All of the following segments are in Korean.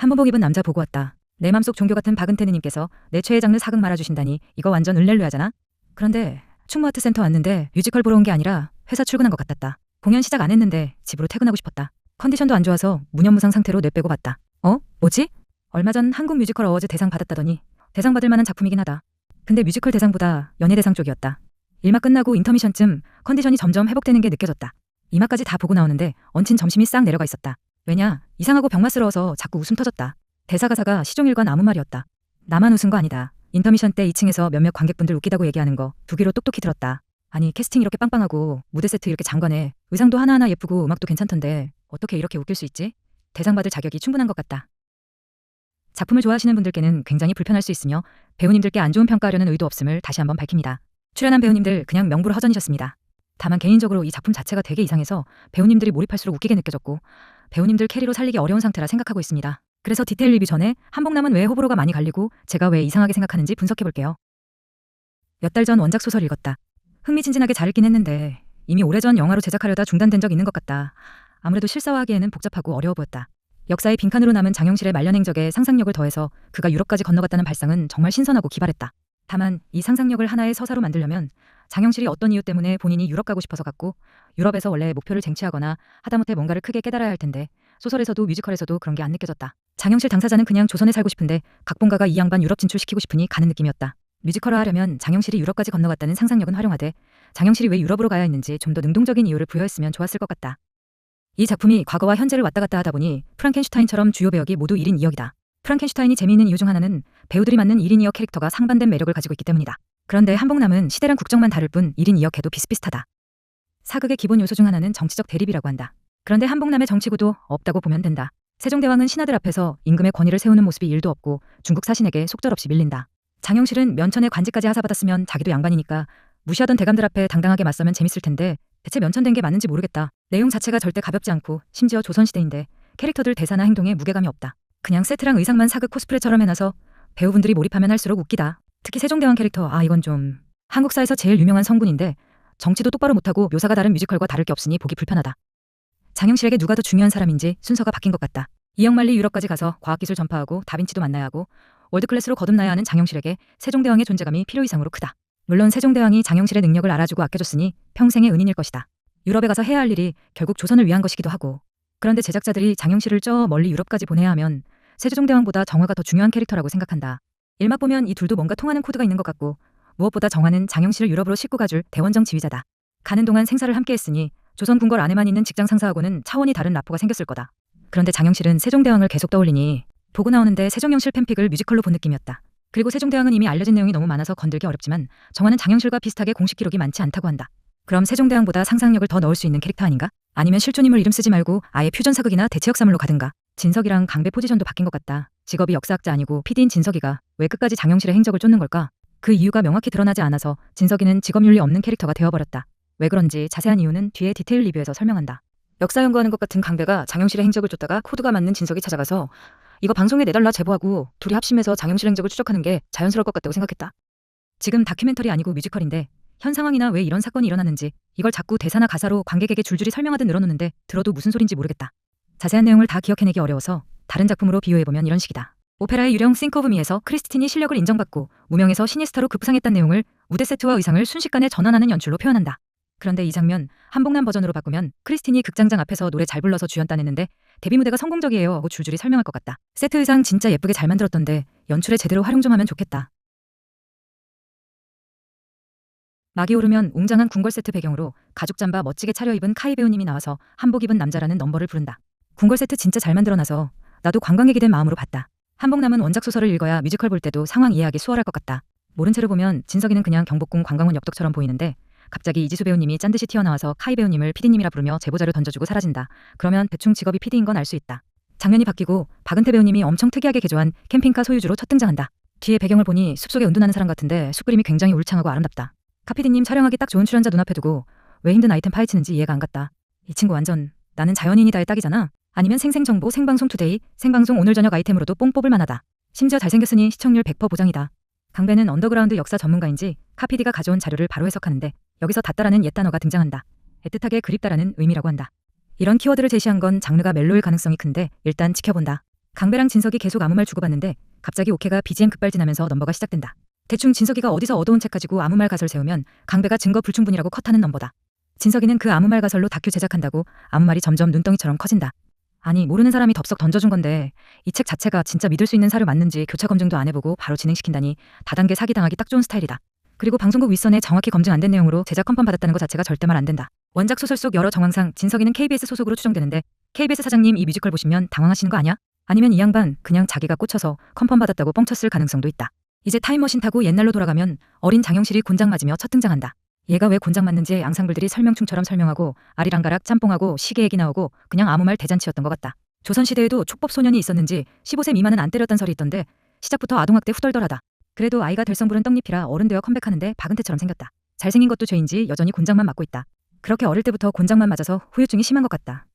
한복복 입은 남자 보고 왔다. 내 맘속 종교 같은 박은태느님께서 내 최애 장르 사극 말아주신다니 이거 완전 을렐루야잖아. 그런데 충무아트 센터 왔는데 뮤지컬 보러 온 게 아니라 회사 출근한 것 같았다. 공연 시작 안 했는데 집으로 퇴근하고 싶었다. 컨디션도 안 좋아서 무념무상 상태로 뇌 빼고 봤다. 뭐지? 얼마 전 한국 뮤지컬 어워즈 대상 받았다더니 대상 받을 만한 작품이긴 하다. 근데 뮤지컬 대상보다 연예 대상 쪽이었다. 일막 끝나고 인터미션쯤 컨디션이 점점 회복되는 게 느껴졌다. 이마까지 다 보고 나오는데 얹힌 점심이 싹 내려가 있었다. 왜냐? 이상하고 병맛스러워서 자꾸 웃음 터졌다. 대사 가사가 시종일관 아무 말이었다. 나만 웃은 거 아니다. 인터미션 때 2층에서 몇몇 관객분들 웃기다고 얘기하는 거 두 귀로 똑똑히 들었다. 아니 캐스팅 이렇게 빵빵하고 무대 세트 이렇게 장관해. 의상도 하나하나 예쁘고 음악도 괜찮던데 어떻게 이렇게 웃길 수 있지? 대상 받을 자격이 충분한 것 같다. 작품을 좋아하시는 분들께는 굉장히 불편할 수 있으며 배우님들께 안 좋은 평가하려는 의도 없음을 다시 한번 밝힙니다. 출연한 배우님들 그냥 명불 허전이셨습니다. 다만 개인적으로 이 작품 자체가 되게 이상해서 배우님들이 몰입할수록 웃기게 느껴졌고 배우님들 캐리로 살리기 어려운 상태라 생각하고 있습니다. 그래서 디테일 리뷰 전에 한복남은 왜 호불호가 많이 갈리고 제가 왜 이상하게 생각하는지 분석해볼게요. 몇 달 전 원작 소설 읽었다. 흥미진진하게 잘 읽긴 했는데 이미 오래전 영화로 제작하려다 중단된 적 있는 것 같다. 아무래도 실사화하기에는 복잡하고 어려워 보였다. 역사의 빈칸으로 남은 장영실의 말년 행적에 상상력을 더해서 그가 유럽까지 건너갔다는 발상은 정말 신선하고 기발했다. 다만 이 상상력을 하나의 서사로 만들려면 장영실이 어떤 이유 때문에 본인이 유럽 가고 싶어서 갔고 유럽에서 원래 목표를 쟁취하거나 하다못해 뭔가를 크게 깨달아야 할 텐데 소설에서도 뮤지컬에서도 그런 게 안 느껴졌다. 장영실 당사자는 그냥 조선에 살고 싶은데 각본가가 이 양반 유럽 진출시키고 싶으니 가는 느낌이었다. 뮤지컬화 하려면 장영실이 유럽까지 건너갔다는 상상력은 활용하되 장영실이 왜 유럽으로 가야 했는지 좀 더 능동적인 이유를 부여했으면 좋았을 것 같다. 이 작품이 과거와 현재를 왔다 갔다 하다 보니 프랑켄슈타인처럼 주요 배역이 모두 1인 2역이다. 프랑켄슈타인이 재미있는 이유 중 하나는 배우들이 맡는 1인 2역 캐릭터가 상반된 매력을 가지고 있기 때문이다. 그런데 한복남은 시대랑 국적만 다를 뿐 1인 2역해도 비슷비슷하다. 사극의 기본 요소 중 하나는 정치적 대립이라고 한다. 그런데 한복남의 정치구도 없다고 보면 된다. 세종대왕은 신하들 앞에서 임금의 권위를 세우는 모습이 1도 없고 중국 사신에게 속절없이 밀린다. 장영실은 면천에 관직까지 하사받았으면 자기도 양반이니까 무시하던 대감들 앞에 당당하게 맞서면 재밌을 텐데 대체 면천된 게 맞는지 모르겠다. 내용 자체가 절대 가볍지 않고 심지어 조선시대인데 캐릭터들 대사나 행동에 무게감이 없다. 그냥 세트랑 의상만 사극 코스프레처럼 해놔서 배우분들이 몰입하면 할수록 웃기다. 특히 세종대왕 캐릭터 이건 좀 한국사에서 제일 유명한 성군인데 정치도 똑바로 못하고 묘사가 다른 뮤지컬과 다를 게 없으니 보기 불편하다. 장영실에게 누가 더 중요한 사람인지 순서가 바뀐 것 같다. 이역만리 유럽까지 가서 과학기술 전파하고 다빈치도 만나야 하고 월드클래스로 거듭나야 하는 장영실에게 세종대왕의 존재감이 필요 이상으로 크다. 물론 세종대왕이 장영실의 능력을 알아주고 아껴줬으니 평생의 은인일 것이다. 유럽에 가서 해야 할 일이 결국 조선을 위한 것이기도 하고 그런데 제작자들이 장영실을 저 멀리 유럽까지 보내야 하면 세종대왕보다 정화가 더 중요한 캐릭터라고 생각한다. 일막 보면 이 둘도 뭔가 통하는 코드가 있는 것 같고 무엇보다 정화는 장영실을 유럽으로 싣고 가줄 대원정 지휘자다. 가는 동안 생사를 함께 했으니 조선 궁궐 안에만 있는 직장 상사하고는 차원이 다른 라포가 생겼을 거다. 그런데 장영실은 세종대왕을 계속 떠올리니 보고 나오는데 세종영실 팬픽을 뮤지컬로 본 느낌이었다. 그리고 세종대왕은 이미 알려진 내용이 너무 많아서 건들기 어렵지만 정화는 장영실과 비슷하게 공식 기록이 많지 않다고 한다. 그럼 세종대왕보다 상상력을 더 넣을 수 있는 캐릭터 아닌가? 아니면 실존인물 이름 쓰지 말고 아예 퓨전 사극이나 대체역사물로 가든가. 진석이랑 강배 포지션도 바뀐 것 같다. 직업이 역사학자 아니고 PD인 진석이가 왜 끝까지 장영실의 행적을 쫓는 걸까? 그 이유가 명확히 드러나지 않아서 진석이는 직업윤리 없는 캐릭터가 되어버렸다. 왜 그런지 자세한 이유는 뒤에 디테일 리뷰에서 설명한다. 역사 연구하는 것 같은 강배가 장영실의 행적을 쫓다가 코드가 맞는 진석이 찾아가서 이거 방송에 내달라 제보하고 둘이 합심해서 장영실 행적을 추적하는 게 자연스러울 것 같다고 생각했다. 지금 다큐멘터리 아니고 뮤지컬인데 현 상황이나 왜 이런 사건이 일어나는지 이걸 자꾸 대사나 가사로 관객에게 줄줄이 설명하듯 늘어놓는데 들어도 무슨 소린지 모르겠다. 자세한 내용을 다 기억해내기 어려워서 다른 작품으로 비유해보면 이런 식이다. 오페라의 유령 싱크 오브 미에서 크리스틴이 실력을 인정받고 무명에서 시니스타로 급부상했다는 내용을 무대 세트와 의상을 순식간에 전환하는 연출로 표현한다. 그런데 이 장면 한복남 버전으로 바꾸면 크리스틴이 극장장 앞에서 노래 잘 불러서 주연 따냈는데 데뷔 무대가 성공적이에요 하고 줄줄이 설명할 것 같다. 세트 의상 진짜 예쁘게 잘 만들었던데 연출에 제대로 활용 좀 하면 좋겠다. 막이 오르면 웅장한 궁궐 세트 배경으로 가죽 잠바 멋지게 차려입은 카이 배우님이 나와서 한복 입은 남자라는 넘버를 부른다. 궁궐 세트 진짜 잘 만들어놔서 나도 관광객이 된 마음으로 봤다. 한복남은 원작 소설을 읽어야 뮤지컬 볼 때도 상황 이해하기 수월할 것 같다. 모른 채로 보면 진석이는 그냥 경복궁 관광원 엽떡처럼 보이는데 갑자기 이지수 배우님이 짠듯이 튀어나와서 카이 배우님을 PD님이라 부르며 제보자료 던져주고 사라진다. 그러면 대충 직업이 PD인 건 알 수 있다. 장면이 바뀌고 박은태 배우님이 엄청 특이하게 개조한 캠핑카 소유주로 첫 등장한다. 뒤에 배경을 보니 숲속에 운둔하는 사람 같은데 숲 그림이 굉장히 울창하고 아름답다. 카 PD님 촬영하기 딱 좋은 출연자 눈앞에 두고 왜 힘든 아이템 파헤치는지 이해가 안 갔다. 이 친구 완전 나는 자연인이다의 딱이잖아. 아니면 생생정보 생방송 투데이 생방송 오늘 저녁 아이템으로도 뽕 뽑을 만하다. 심지어 잘생겼으니 시청률 100% 보장이다. 강배는 언더그라운드 역사 전문가인지 카 PD가 가져온 자료를 바로 해석하는데 여기서 닿다라는 옛 단어가 등장한다. 애틋하게 그립다라는 의미라고 한다. 이런 키워드를 제시한 건 장르가 멜로일 가능성이 큰데 일단 지켜본다. 강배랑 진석이 계속 아무 말 주고받는데 갑자기 오케가 BGM 급발진하면서 넘버가 시작된다. 대충 진석이가 어디서 얻어온 책 가지고 아무 말 가설 세우면 강배가 증거 불충분이라고 컷하는 넘버다. 진석이는 그 아무 말 가설로 다큐 제작한다고 아무 말이 점점 눈덩이처럼 커진다. 아니 모르는 사람이 덥석 던져준 건데 이 책 자체가 진짜 믿을 수 있는 사료 맞는지 교차 검증도 안 해보고 바로 진행시킨다니 다단계 사기당하기 딱 좋은 스타일이다. 그리고 방송국 윗선에 정확히 검증 안 된 내용으로 제작 컨펌 받았다는 것 자체가 절대 말 안 된다. 원작 소설 속 여러 정황상 진석이는 KBS 소속으로 추정되는데 KBS 사장님 이 뮤지컬 보시면 당황하시는 거 아니야? 아니면 이 양반 그냥 자기가 꽂혀서 컨펌 받았다고 뻥쳤을 가능성도 있다. 이제 타임머신 타고 옛날로 돌아가면 어린 장영실이 곤장 맞으며 첫 등장한다. 얘가 왜 곤장 맞는지 앙상블들이 설명충처럼 설명하고 아리랑가락 짬뽕하고 시계 얘기 나오고 그냥 아무 말 대잔치였던 것 같다. 조선시대에도 촉법 소년이 있었는지 15세 미만은 안 때렸단 설이 있던데 시작부터 아동학대 후덜덜하다. 그래도 아이가 될성 부른 떡잎이라 어른 되어 컴백하는데 박은태처럼 생겼다. 잘생긴 것도 죄인지 여전히 곤장만 맞고 있다. 그렇게 어릴 때부터 곤장만 맞아서 후유증이 심한 것 같다.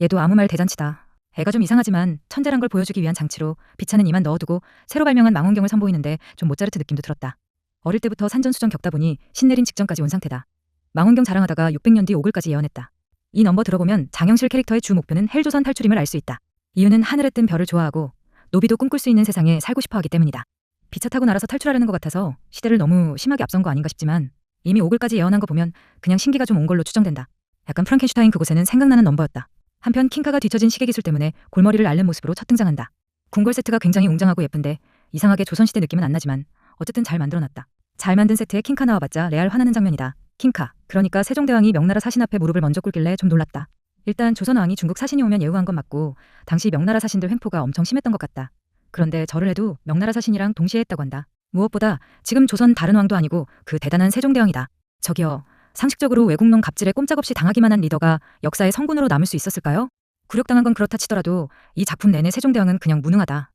얘도 아무 말 대잔치다. 애가 좀 이상하지만 천재란 걸 보여주기 위한 장치로 비차는 이만 넣어두고 새로 발명한 망원경을 선보이는데 좀 모차르트 느낌도 들었다. 어릴 때부터 산전수전 겪다 보니 신내린 직전까지 온 상태다. 망원경 자랑하다가 600년 뒤 오글까지 예언했다. 이 넘버 들어보면 장영실 캐릭터의 주 목표는 헬조선 탈출임을 알 수 있다. 이유는 하늘에 뜬 별을 좋아하고 노비도 꿈꿀 수 있는 세상에 살고 싶어 하기 때문이다. 비차 타고 날아서 탈출하려는 것 같아서 시대를 너무 심하게 앞선 거 아닌가 싶지만 이미 오글까지 예언한 거 보면 그냥 신기가 좀 온 걸로 추정된다. 약간 프랑켄슈타인 그곳에는 생각나는 넘버였다. 한편 킹카가 뒤처진 시계 기술 때문에 골머리를 앓는 모습으로 첫 등장한다. 궁궐 세트가 굉장히 웅장하고 예쁜데 이상하게 조선시대 느낌은 안 나지만 어쨌든 잘 만들어놨다. 잘 만든 세트에 킹카 나와봤자 레알 화나는 장면이다. 킹카, 그러니까 세종대왕이 명나라 사신 앞에 무릎을 먼저 꿇길래 좀 놀랐다. 일단 조선왕이 중국 사신이 오면 예우한 건 맞고 당시 명나라 사신들 횡포가 엄청 심했던 것 같다. 그런데 절을 해도 명나라 사신이랑 동시에 했다고 한다. 무엇보다 지금 조선 다른 왕도 아니고 그 대단한 세종대왕이다. 저기요, 상식적으로 외국놈 갑질에 꼼짝없이 당하기만 한 리더가 역사의 성군으로 남을 수 있었을까요? 굴욕당한 건 그렇다 치더라도 이 작품 내내 세종대왕은 그냥 무능하다.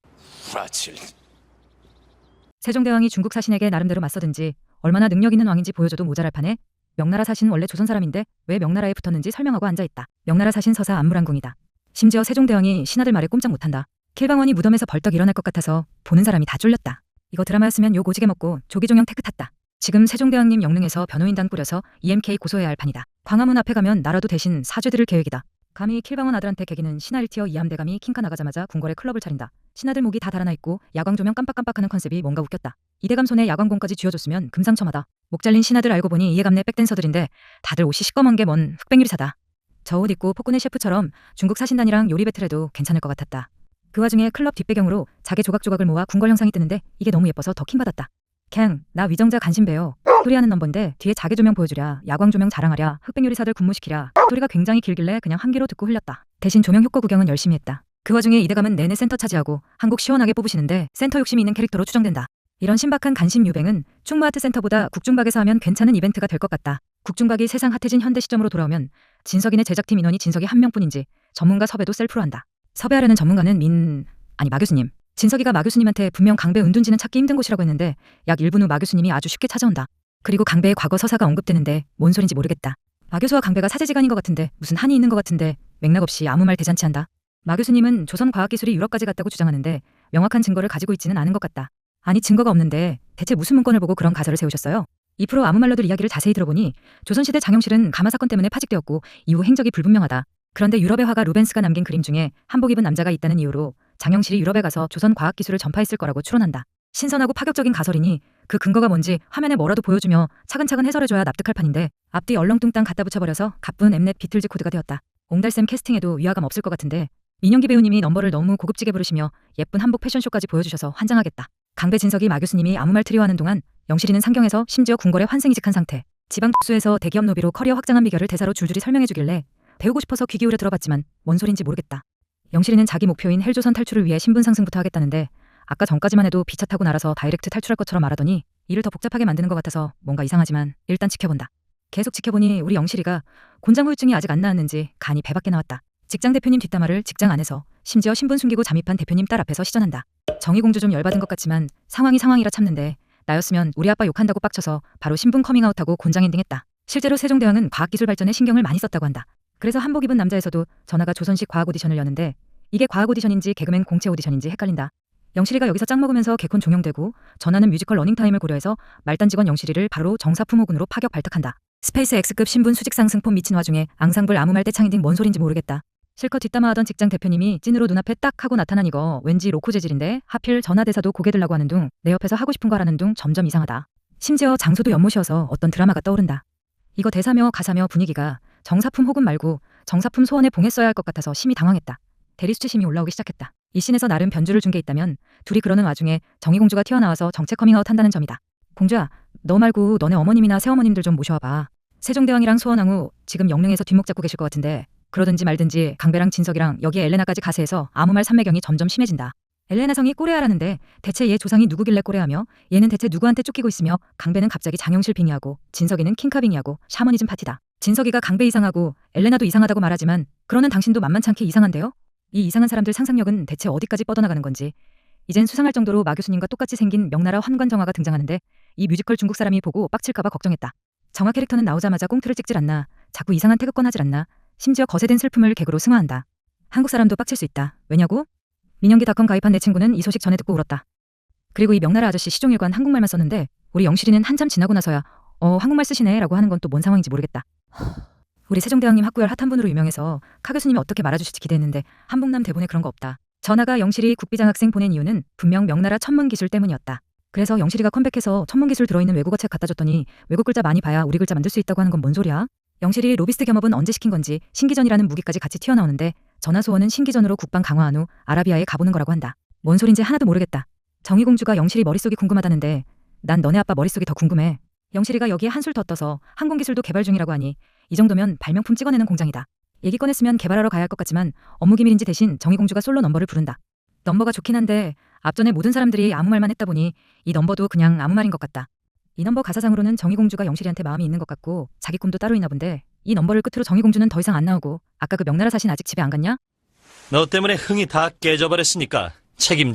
세종대왕이 중국 사신에게 나름대로 맞서든지 얼마나 능력 있는 왕인지 보여줘도 모자랄 판에 명나라 사신은 원래 조선 사람인데 왜 명나라에 붙었는지 설명하고 앉아있다. 명나라 사신 서사 안무란궁이다. 심지어 세종대왕이 신하들 말에 꼼짝 못한다. 킬방원이 무덤에서 벌떡 일어날 것 같아서 보는 사람이 다 쫄렸다. 이거 드라마였으면 욕 오지게 먹고 조기종영 태크 탔다. 지금 세종대왕님 영릉에서 변호인단 꾸려서 EMK 고소해야 할 판이다. 광화문 앞에 가면 나라도 대신 사죄 드릴 계획이다. 감히 킬방원 아들한테 개기는 신하 1티어 이함대감이 킹카 나가자마자 궁궐에 클럽을 차린다. 신하들 목이 다 달아나 있고 야광 조명 깜빡깜빡하는 컨셉이 뭔가 웃겼다. 이대감 손에 야광공까지 쥐어줬으면 금상첨화다. 목 잘린 신하들 알고 보니 이해감내 백댄서들인데 다들 옷이 시꺼먼 게 뭔 흑백유리사다. 저 옷 입고 폭군의 셰프처럼 중국 사신단이랑 요리 배틀해도 괜찮을 것 같았다. 그 와중에 클럽 뒷배경으로 자개 조각조각을 모아 궁궐 형상이 뜨는데 이게 너무 예뻐서 더 킹받았다. 캥, 나 위정자 간신배요. 소리하는 넘버인데 뒤에 자개 조명 보여주랴, 야광 조명 자랑하랴, 흑백 요리사들 군무시키랴. 소리가 굉장히 길길래 그냥 한 귀로 듣고 흘렸다. 대신 조명 효과 구경은 열심히 했다. 그 와중에 이대감은 내내 센터 차지하고 한국 시원하게 뽑으시는데 센터 욕심이 있는 캐릭터로 추정된다. 이런 신박한 간신 유뱅은 충무아트 센터보다 국중박에서 하면 괜찮은 이벤트가 될 것 같다. 국중박이 세상 핫해진 현대 시점으로 돌아오면 진석이네 제작팀 인원이 진석이 한 명뿐인지 전문가 섭외도 셀프로 한다. 섭외하려는 전문가는 마 교수님. 진석이가 마 교수님한테 분명 강배 은둔지는 찾기 힘든 곳이라고 했는데 약 1분 후 마 교수님이 아주 쉽게 찾아온다. 그리고 강배의 과거 서사가 언급되는데 뭔 소린지 모르겠다. 마 교수와 강배가 사제지간인 것 같은데 무슨 한이 있는 것 같은데 맥락 없이 아무 말 대잔치한다. 마 교수님은 조선 과학기술이 유럽까지 갔다고 주장하는데 명확한 증거를 가지고 있지는 않은 것 같다. 아니 증거가 없는데 대체 무슨 문건을 보고 그런 가설을 세우셨어요? 2% 아무 말로들 이야기를 자세히 들어보니 조선시대 장영실은 가마 사건 때문에 파직되었고 이후 행적이 불분명하다. 그런데 유럽의 화가 루벤스가 남긴 그림 중에 한복 입은 남자가 있다는 이유로 장영실이 유럽에 가서 조선 과학기술을 전파했을 거라고 추론한다. 신선하고 파격적인 가설이니 그 근거가 뭔지 화면에 뭐라도 보여주며 차근차근 해설해줘야 납득할 판인데 앞뒤 얼렁뚱땅 갖다 붙여버려서 가쁜 엠넷 비틀즈 코드가 되었다. 옹달샘 캐스팅에도 위화감 없을 것 같은데 민영기 배우님이 넘버를 너무 고급지게 부르시며 예쁜 한복 패션쇼까지 보여주셔서 환장하겠다. 강배 진석이 마 교수님이 아무 말 트리오하는 동안 영실이는 상경에서 심지어 궁궐에 환승이직한 상태. 지방 특수에서 대기업 노비로 커리어 확장한 비결을 대사로 줄줄이 설명해주길래 배우고 싶어서 귀 기울여 들어봤지만 뭔 소린지 모르겠다. 영실이는 자기 목표인 헬조선 탈출을 위해 신분 상승부터 하겠다는데 아까 전까지만 해도 비차 타고 날아서 다이렉트 탈출할 것처럼 말하더니 일을 더 복잡하게 만드는 것 같아서 뭔가 이상하지만 일단 지켜본다. 계속 지켜보니 우리 영실이가 곤장 후유증이 아직 안 나았는지 간이 배 밖에 나왔다. 직장 대표님 뒷담화를 직장 안에서 심지어 신분 숨기고 잠입한 대표님 딸 앞에서 시전한다. 정의공주 좀 열받은 것 같지만 상황이 상황이라 참는데 나였으면 우리 아빠 욕한다고 빡쳐서 바로 신분 커밍아웃하고 곤장 엔딩했다. 실제로 세종대왕은 과학기술 발전에 신경을 많이 썼다고 한다. 그래서 한복 입은 남자에서도 전화가 조선식 과학 오디션을 여는데 이게 과학 오디션인지 개그맨 공채 오디션인지 헷갈린다. 영실이가 여기서 짝 먹으면서 개콘 종영되고 전화는 뮤지컬 러닝타임을 고려해서 말단 직원 영실이를 바로 정사품호군으로 파격 발탁한다. 스페이스 X급 신분 수직 상승 폼 미친 와중에 앙상블 아무 말 떼창 엔딩 뭔 소린지 모르겠다. 실컷 뒷담화하던 직장 대표님이 찐으로 눈앞에 딱 하고 나타난 이거 왠지 로코 재질인데 하필 전화대사도 고개 들라고 하는 둥 내 옆에서 하고 싶은 거 하라는 둥 점점 이상하다. 심지어 장소도 연못이어서 어떤 드라마가 떠오른다. 이거 대사며 가사며 분위기가 정사품 혹은 말고 정사품 소원에 봉했어야 할 것 같아서 심히 당황했다. 대리 수치심이 올라오기 시작했다. 이 씬에서 나름 변주를 준 게 있다면 둘이 그러는 와중에 정의공주가 튀어나와서 정체 커밍아웃 한다는 점이다. 공주야, 너 말고 너네 어머님이나 새어머님들 좀 모셔와봐. 세종대왕이랑 소원왕후 지금 영릉에서 뒷목 잡고 계실 것 같은데 그러든지 말든지 강배랑 진석이랑 여기에 엘레나까지 가세해서 아무 말 삼매경이 점점 심해진다. 엘레나 성이 꼬레아라는데 대체 얘 조상이 누구길래 꼬레아며 얘는 대체 누구한테 쫓기고 있으며 강배는 갑자기 장영실 빙의하고 진석이는 킹카 빙의하고 샤머니즘 파티다. 진석이가 강배 이상하고 엘레나도 이상하다고 말하지만 그러는 당신도 만만찮게 이상한데요? 이 이상한 사람들 상상력은 대체 어디까지 뻗어나가는 건지. 이젠 수상할 정도로 마 교수님과 똑같이 생긴 명나라 환관정화가 등장하는데 이 뮤지컬 중국 사람이 보고 빡칠까봐 걱정했다. 정화 캐릭터는 나오자마자 꽁트를 찍질 않나, 자꾸 이상한 태극권 하질 않나, 심지어 거세된 슬픔을 개그로 승화한다. 한국 사람도 빡칠 수 있다. 왜냐고? 민영기닷컴 가입한 내 친구는 이 소식 전해 듣고 울었다. 그리고 이 명나라 아저씨 시종일관 한국말만 썼는데 우리 영실이는 한참 지나고 나서야 한국말 쓰시네 라고 하는 건 또 뭔 상황인지 모르겠다. 우리 세종대왕님 학구열 핫한 분으로 유명해서 카 교수님이 어떻게 말아주실지 기대했는데 한복남 대본에 그런 거 없다. 전하가 영실이 국비장학생 보낸 이유는 분명 명나라 천문기술 때문이었다. 그래서 영실이가 컴백해서 천문기술 들어있는 외국어 책 갖다 줬더니 외국 글자 많이 봐야 우리 글자 만들 수 있다고 하는 건 뭔 소리야? 영실이 로비스트 겸업은 언제 시킨 건지 신기전이라는 무기까지 같이 튀어나오는데 전하 소원은 신기전으로 국방 강화한 후 아라비아에 가보는 거라고 한다. 뭔 소린지 하나도 모르겠다. 정의공주가 영실이 머릿속이 궁금하다는데 난 너네 아빠 머릿속이 더 궁금해. 영실이가 여기에 한술 더 떠서 항공기술도 개발 중이라고 하니 이 정도면 발명품 찍어내는 공장이다. 얘기 꺼냈으면 개발하러 가야 할 것 같지만 업무 기밀인지 대신 정의공주가 솔로 넘버를 부른다. 넘버가 좋긴 한데 앞전에 모든 사람들이 아무 말만 했다 보니 이 넘버도 그냥 아무 말인 것 같다. 이 넘버 가사상으로는 정의공주가 영실이한테 마음이 있는 것 같고 자기 꿈도 따로 있나 본데 이 넘버를 끝으로 정의공주는 더 이상 안 나오고 아까 그 명나라 사신 아직 집에 안 갔냐? 너 때문에 흥이 다 깨져버렸으니까 책임져.